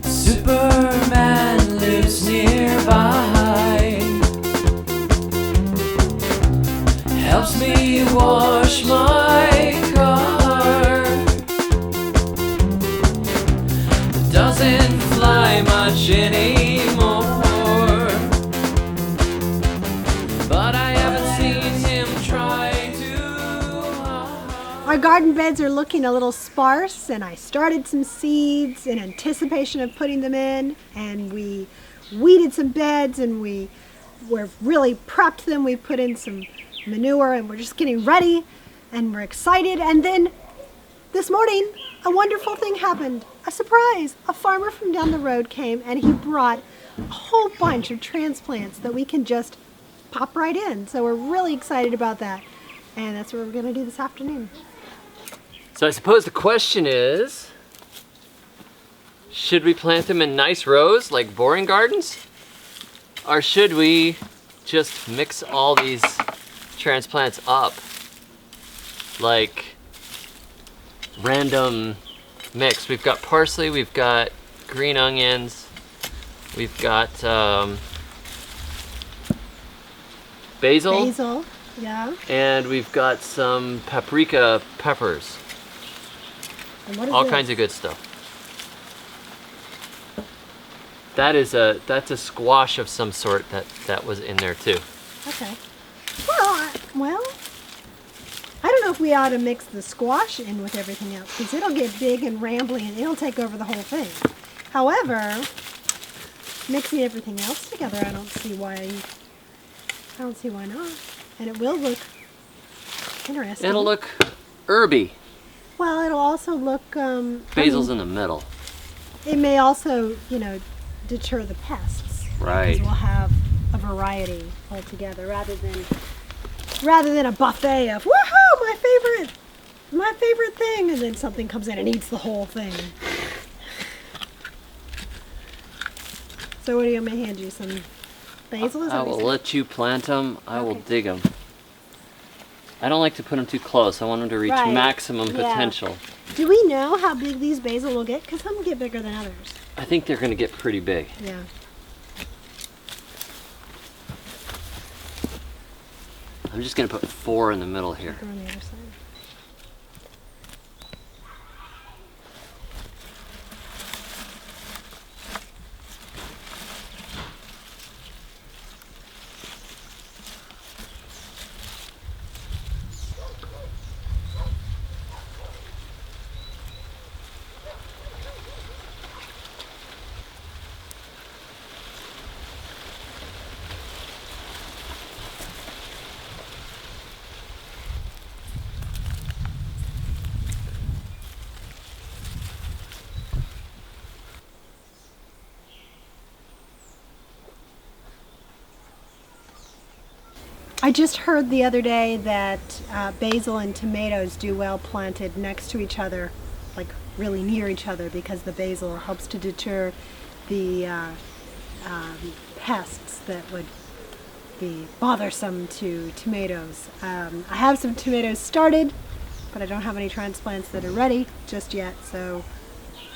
Superman lives nearby, helps me wash my car, doesn't fly much anymore, but I haven't seen him try too hard. Our garden beds are looking a little sparse, and I started some seeds in anticipation of putting them in, and we weeded some beds, and we're really prepped them. We put in some manure, and we're just getting ready, and we're excited. And then this morning, a wonderful thing happened. A surprise! A farmer from down the road came, and he brought a whole bunch of transplants that we can just pop right in. So we're really excited about that, and that's what we're going to do this afternoon. So I suppose the question is, should we plant them in nice rows like boring gardens? Or should we just mix all these transplants up like random mix? We've got parsley, we've got green onions, we've got basil, Yeah. and we've got some paprika peppers. And what is All this? kinds of good stuff. That's a squash of some sort that was in there too. Okay. Well, I don't know if we ought to mix the squash in with everything else, because it'll get big and rambly and it'll take over the whole thing. However, mixing everything else together, I don't see why not. And it will look interesting. It'll look herby. Well, it'll also look. Basil's in the middle. It may also, deter the pests. Right. Because we'll have a variety altogether, rather than a buffet of woohoo, my favorite thing, and then something comes in and eats the whole thing. So what do you want me to hand you? Some basil? Is I that what will you said? let you plant them. I will Okay. dig them. I don't like to put them too close. I want them to reach Right. maximum Yeah. potential. Do we know how big these basil will get? Because some get bigger than others. I think they're going to get pretty big. Yeah. I'm just going to put 4 in the middle here. Go on the other side. I just heard the other day that basil and tomatoes do well planted next to each other, like really near each other, because the basil helps to deter the pests that would be bothersome to tomatoes. I have some tomatoes started, but I don't have any transplants that are ready just yet, so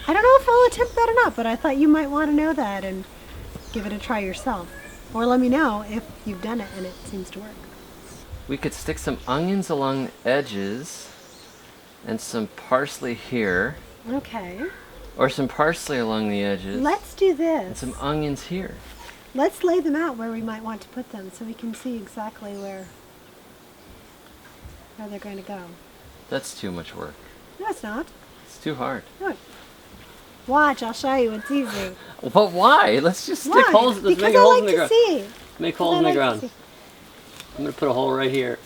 I don't know if I'll attempt that or not, but I thought you might want to know that and give it a try yourself. Or let me know if you've done it and it seems to work. We could stick some onions along the edges and some parsley here. Okay. Or some parsley along the edges. Let's do And this. some onions here. Let's lay them out where we might want to put them so we can see exactly where they're going to go. That's too much work. No, it's not. It's too hard. Look. Watch, I'll show you. It's easy. But why? Let's just stick Why? holes. Let's Because make a I hole like in the to ground. see. Make Because holes I in the like to ground. see. I'm gonna put a hole right here.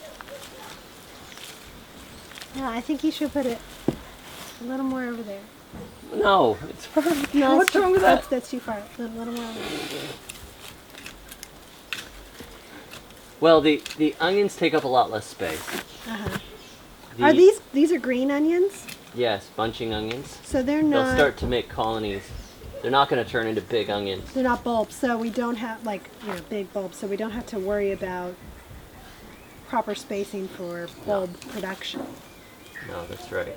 Yeah, I think you should put it a little more over there. No, it's perfect. No, What's wrong with that? That's too far. A little more over there. Well, the onions take up a lot less space. Uh-huh. The- Are these are green onions? Yes, bunching onions. So they're They'll not. start to make colonies. They're not going to turn into big onions. They're not bulbs, so we don't have, like, big bulbs, so we don't have to worry about proper spacing for bulb production. No, that's right.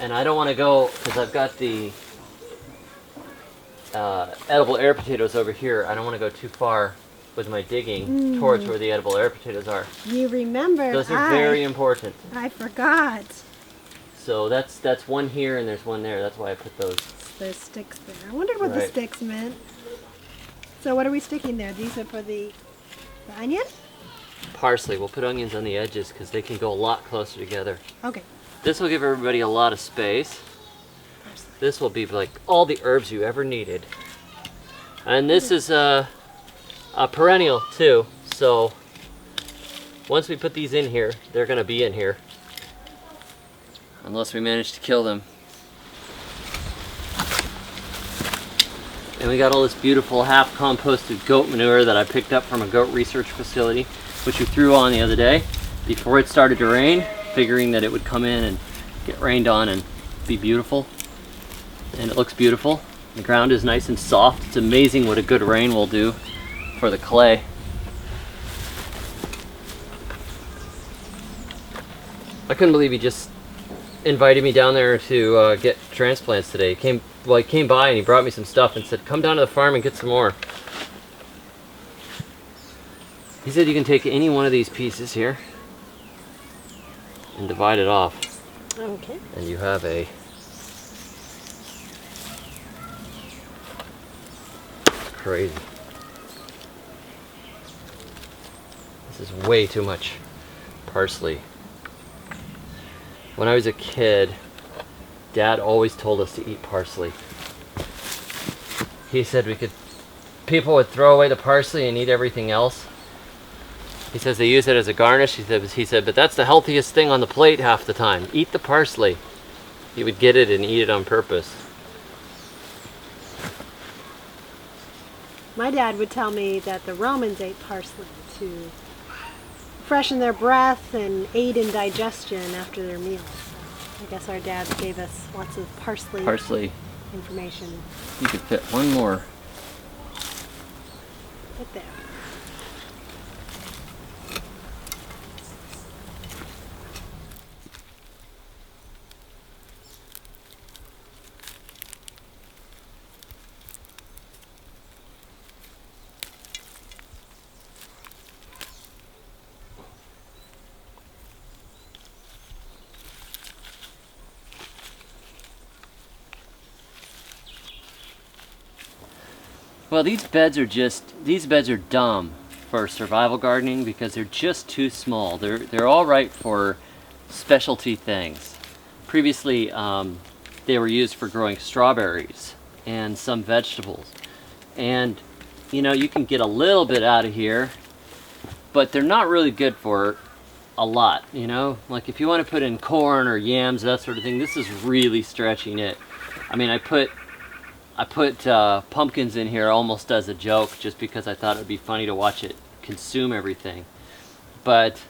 And I don't want to go, because I've got the edible air potatoes over here. I don't want to go too far with my digging towards where the edible air potatoes are. You remember. Those are very important. I forgot. So that's one here and there's one there. That's why I put those. Those sticks there. I wondered what the sticks meant. So what are we sticking there? These are for the onion? Parsley. We'll put onions on the edges because they can go a lot closer together. Okay. This will give everybody a lot of space. Parsley. This will be like all the herbs you ever needed. And this is a perennial too. So once we put these in here, they're going to be in here. Unless we manage to kill them. And we got all this beautiful half composted goat manure that I picked up from a goat research facility, which we threw on the other day before it started to rain, figuring that it would come in and get rained on and be beautiful. And it looks beautiful. The ground is nice and soft. It's amazing what a good rain will do for the clay. I couldn't believe he just invited me down there to get transplants today. He came by and he brought me some stuff and said, come down to the farm and get some more. He said you can take any one of these pieces here and divide it off. Okay. And you have a crazy. This is way too much parsley. When I was a kid, Dad always told us to eat parsley. He said people would throw away the parsley and eat everything else. He says they use it as a garnish. He said, but that's the healthiest thing on the plate half the time. Eat the parsley. He would get it and eat it on purpose. My dad would tell me that the Romans ate parsley to freshen their breath and aid in digestion after their meals. So I guess our dads gave us lots of parsley information. You could fit one more. Right there. Well, these beds are dumb for survival gardening because they're just too small. They're all right for specialty things. Previously, they were used for growing strawberries and some vegetables. And you can get a little bit out of here, but they're not really good for a lot, Like if you want to put in corn or yams, that sort of thing, this is really stretching it. I mean, I put pumpkins in here almost as a joke just because I thought it would be funny to watch it consume everything. But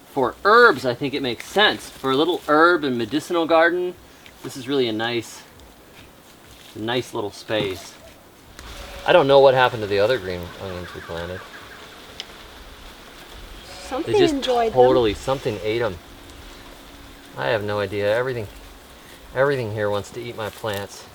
for herbs, I think it makes sense. For a little herb and medicinal garden, this is really a nice little space. I don't know what happened to the other green onions we planted. Something They just enjoyed totally, something ate them. I have no idea. Everything here wants to eat my plants.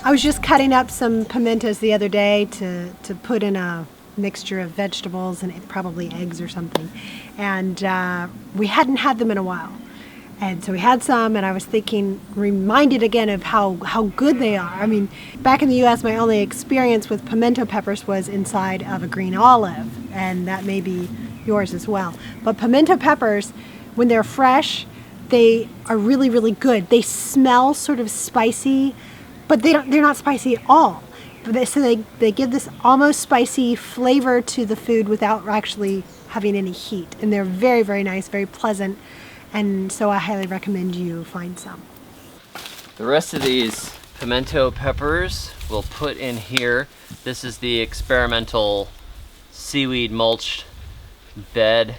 I was just cutting up some pimentos the other day to put in a mixture of vegetables and probably eggs or something. And we hadn't had them in a while. And so we had some, and I was reminded again of how good they are. I mean, back in the U.S., my only experience with pimento peppers was inside of a green olive, and that may be yours as well. But pimento peppers, when they're fresh, they are really, really good. They smell sort of spicy, but they're not spicy at all. So they give this almost spicy flavor to the food without actually having any heat. And they're very, very nice, very pleasant. And so I highly recommend you find some. The rest of these pimento peppers we'll put in here. This is the experimental seaweed mulched bed,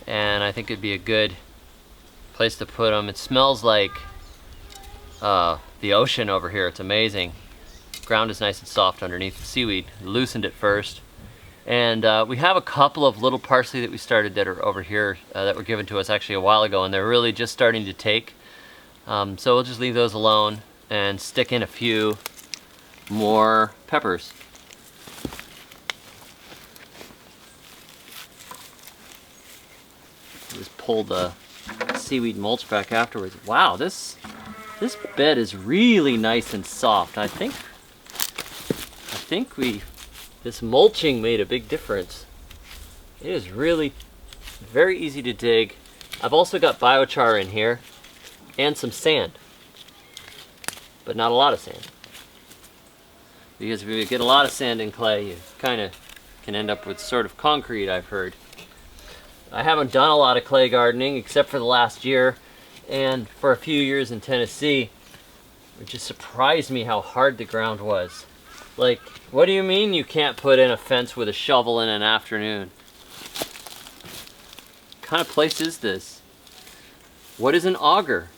and I think it'd be a good place to put them. It smells like the ocean over here. It's amazing. Ground is nice and soft underneath the seaweed. Loosened it first. And we have a couple of little parsley that we started that are over here that were given to us actually a while ago, and they're really just starting to take. So we'll just leave those alone and stick in a few more peppers. Just pull the seaweed mulch back afterwards. Wow, this bed is really nice and soft. I think this mulching made a big difference. It is really very easy to dig. I've also got biochar in here and some sand, but not a lot of sand. Because if you get a lot of sand and clay, you kind of can end up with sort of concrete, I've heard. I haven't done a lot of clay gardening except for the last year and for a few years in Tennessee. It just surprised me how hard the ground was. Like, what do you mean you can't put in a fence with a shovel in an afternoon? What kind of place is this? What is an auger?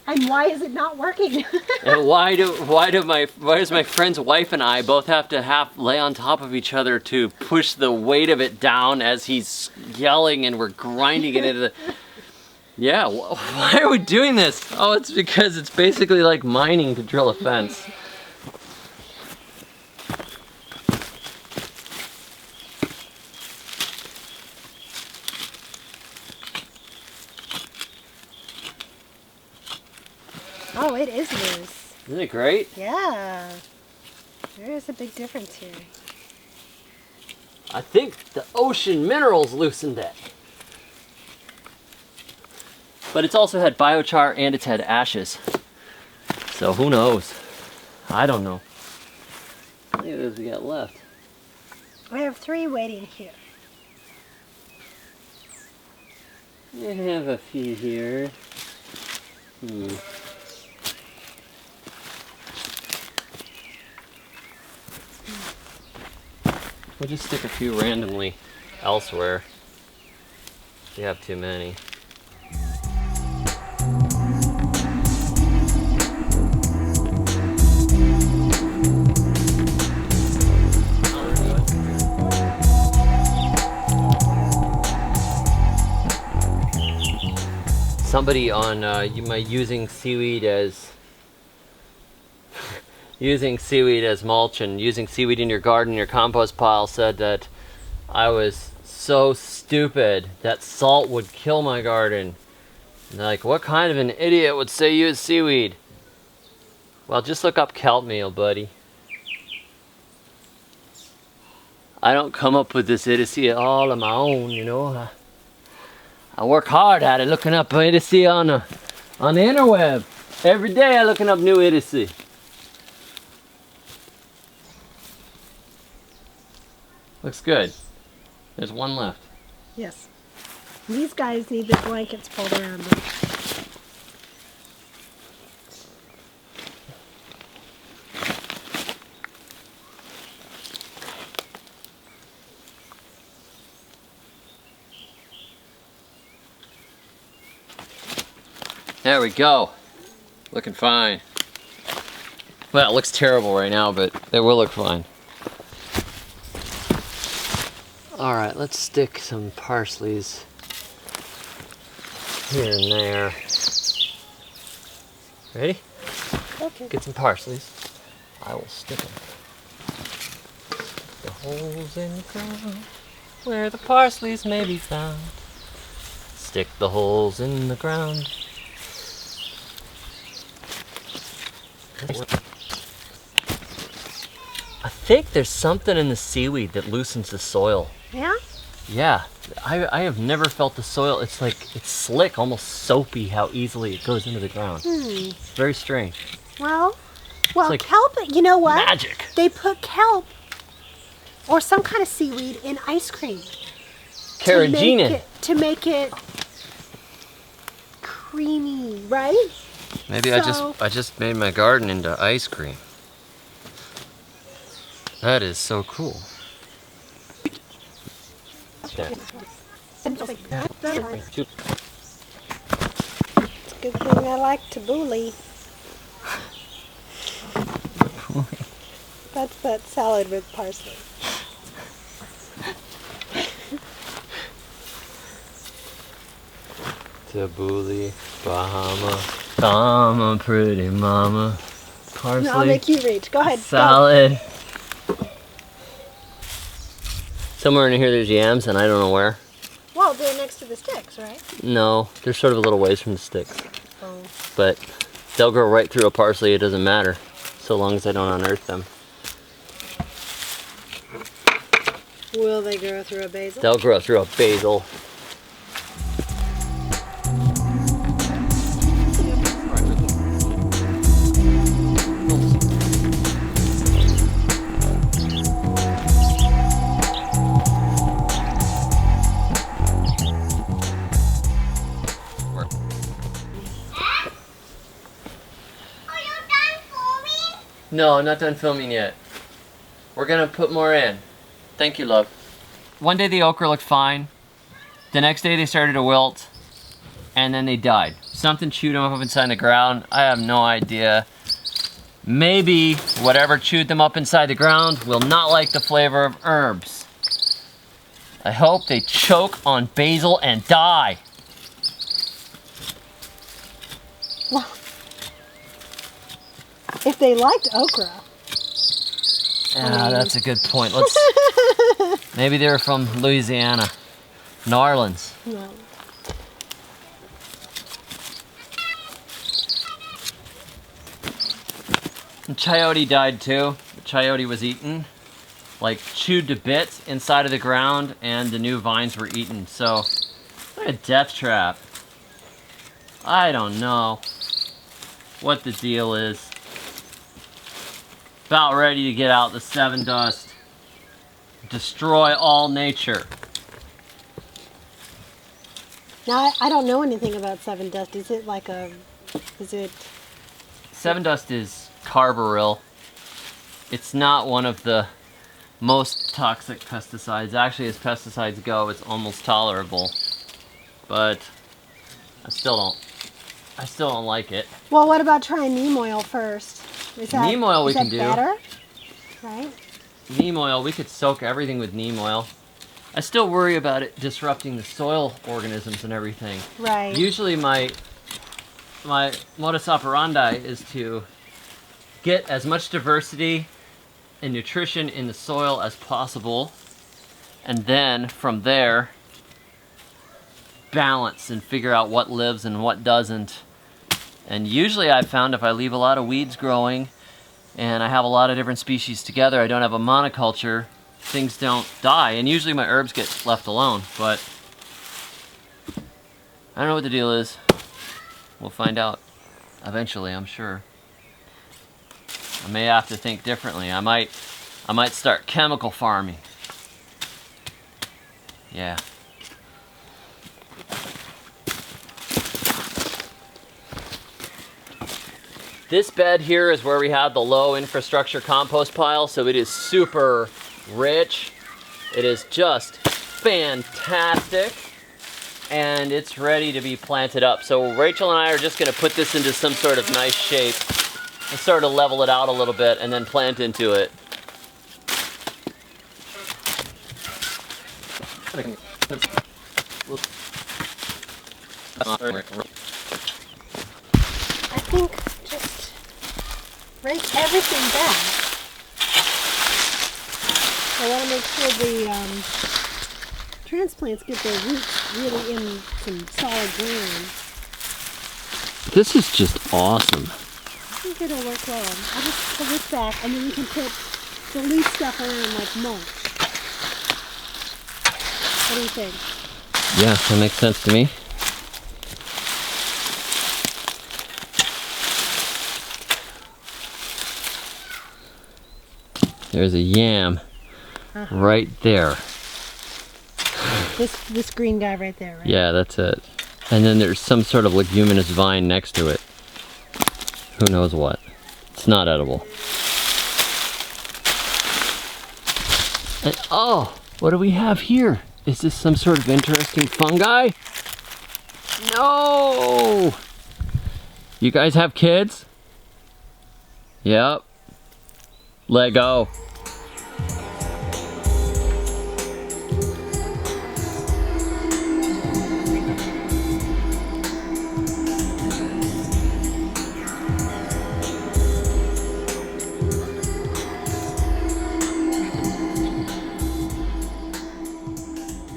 And why is it not working? And why does my friend's wife and I both have to lay on top of each other to push the weight of it down as he's yelling and we're grinding it into the... Yeah, why are we doing this? Oh, it's because it's basically like mining to drill a fence. Oh, it is loose. Isn't it great? Yeah. There is a big difference here. I think the ocean minerals loosened it. But it's also had biochar and it's had ashes. So who knows? I don't know. How many of those we got left? I have 3 waiting here. I have a few here. We'll just stick a few randomly elsewhere. If you have too many. Somebody on using seaweed as mulch and using seaweed in your garden, your compost pile, said that I was so stupid that salt would kill my garden. And like, what kind of an idiot would say use seaweed? Well, just look up kelp meal, buddy. I don't come up with this idiocy all on my own, you know. I work hard at it, looking up idiocy on the interweb. Every day I'm looking up new idiocy. Looks good. There's one left. Yes. These guys need the blankets pulled around them. There we go. Looking fine. Well, it looks terrible right now, but it will look fine. Alright, let's stick some parsleys here and there. Ready? Okay. Get some parsleys. I will stick them. The holes in the ground where the parsleys may be found. Stick the holes in the ground. I think there's something in the seaweed that loosens the soil. Yeah? Yeah, I have never felt the soil. It's like, it's slick, almost soapy how easily it goes into the ground. Very strange. Well, like kelp, you know what? Magic. They put kelp or some kind of seaweed in ice cream. Carrageenan. To make it creamy, right? Maybe I just made my garden into ice cream. That is so cool. It's a good thing I like tabbouleh. That's that salad with parsley. Tabbouleh, Bahama, pretty mama, parsley. No, I'll make you reach. Go ahead. Salad. Somewhere in here there's yams, and I don't know where. Well, they're next to the sticks, right? No, they're sort of a little ways from the sticks. Oh. But they'll grow right through a parsley, it doesn't matter, so long as I don't unearth them. Will they grow through a basil? They'll grow through a basil. No, I'm not done filming yet. We're gonna put more in. Thank you, love. One day the okra looked fine. The next day they started to wilt, and then they died. Something chewed them up inside the ground. I have no idea. Maybe whatever chewed them up inside the ground will not like the flavor of herbs. I hope they choke on basil and die. Well, if they liked okra. Ah, that's a good point. Let's. Maybe they were from Louisiana, New Orleans. No. The chayote died too. The chayote was eaten, like chewed to bits inside of the ground, and the new vines were eaten. So, what a death trap. I don't know what the deal is. About ready to get out the 7 dust. Destroy all nature. Now, I don't know anything about 7 dust. Is it like a, is it? 7 dust is carbaryl. It's not one of the most toxic pesticides. Actually, as pesticides go, it's almost tolerable. But I still don't like it. Well, what about trying neem oil first? Is that, neem oil we can do. better? Right? Neem oil, we could soak everything with neem oil. I still worry about it disrupting the soil organisms and everything. Right. Usually my modus operandi is to get as much diversity and nutrition in the soil as possible, and then from there balance and figure out what lives and what doesn't. And usually I've found if I leave a lot of weeds growing and I have a lot of different species together, I don't have a monoculture, things don't die. And usually my herbs get left alone, but I don't know what the deal is. We'll find out eventually, I'm sure. I may have to think differently. I might start chemical farming. Yeah. This bed here is where we have the low infrastructure compost pile, so it is super rich. It is just fantastic, and it's ready to be planted up. So Rachel and I are just gonna put this into some sort of nice shape and sort of level it out a little bit and then plant into it. I think just rake everything back. I want to make sure the transplants get their roots really in some solid ground. This is just awesome. I think it'll work well. I'll just pull this back and then we can put the leaf stuff around like mulch. What do you think? Yeah, that makes sense to me. There's a yam right there. This green guy right there, right? Yeah, that's it. And then there's some sort of leguminous vine next to it. Who knows what? It's not edible. And oh, what do we have here? Is this some sort of interesting fungi? No! You guys have kids? Yep. Let go.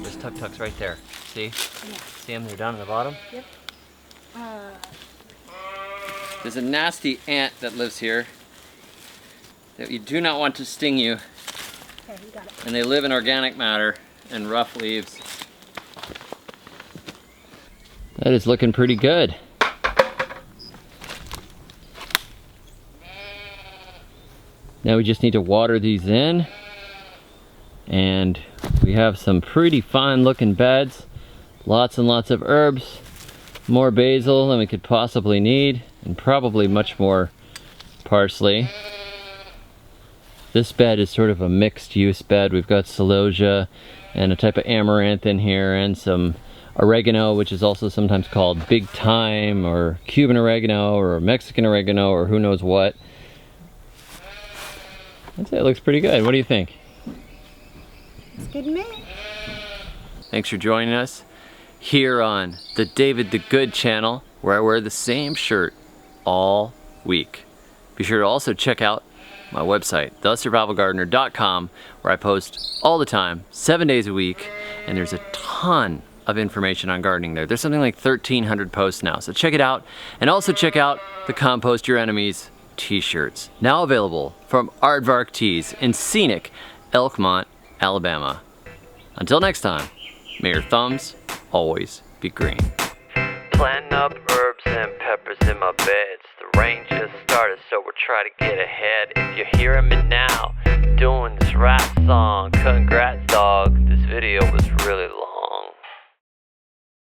There's tuk-tuks right there. See? Yeah. See them? They're down at the bottom? Yep. There's a nasty ant that lives here that you do not want to sting you. Okay, you got it. And they live in organic matter and rough leaves. That is looking pretty good. Now we just need to water these in. And we have some pretty fine looking beds. Lots and lots of herbs. More basil than we could possibly need. And probably much more parsley. This bed is sort of a mixed use bed. We've got celosia and a type of amaranth in here and some oregano, which is also sometimes called big thyme or Cuban oregano or Mexican oregano or who knows what. I'd say it looks pretty good. What do you think? It's good to me. Thanks for joining us here on the David the Good channel, where I wear the same shirt all week. Be sure to also check out my website, thesurvivalgardener.com, where I post all the time, 7 days a week, and there's a ton of information on gardening there. There's something like 1,300 posts now, so check it out. And also check out the Compost Your Enemies t-shirts, now available from Aardvark Tees in scenic Elkmont, Alabama. Until next time, may your thumbs always be green. Planting up herbs and peppers in my beds. The rain just started, so we're trying to get ahead. If you're hearing me now, doing this rap song, congrats dog. This video was really long.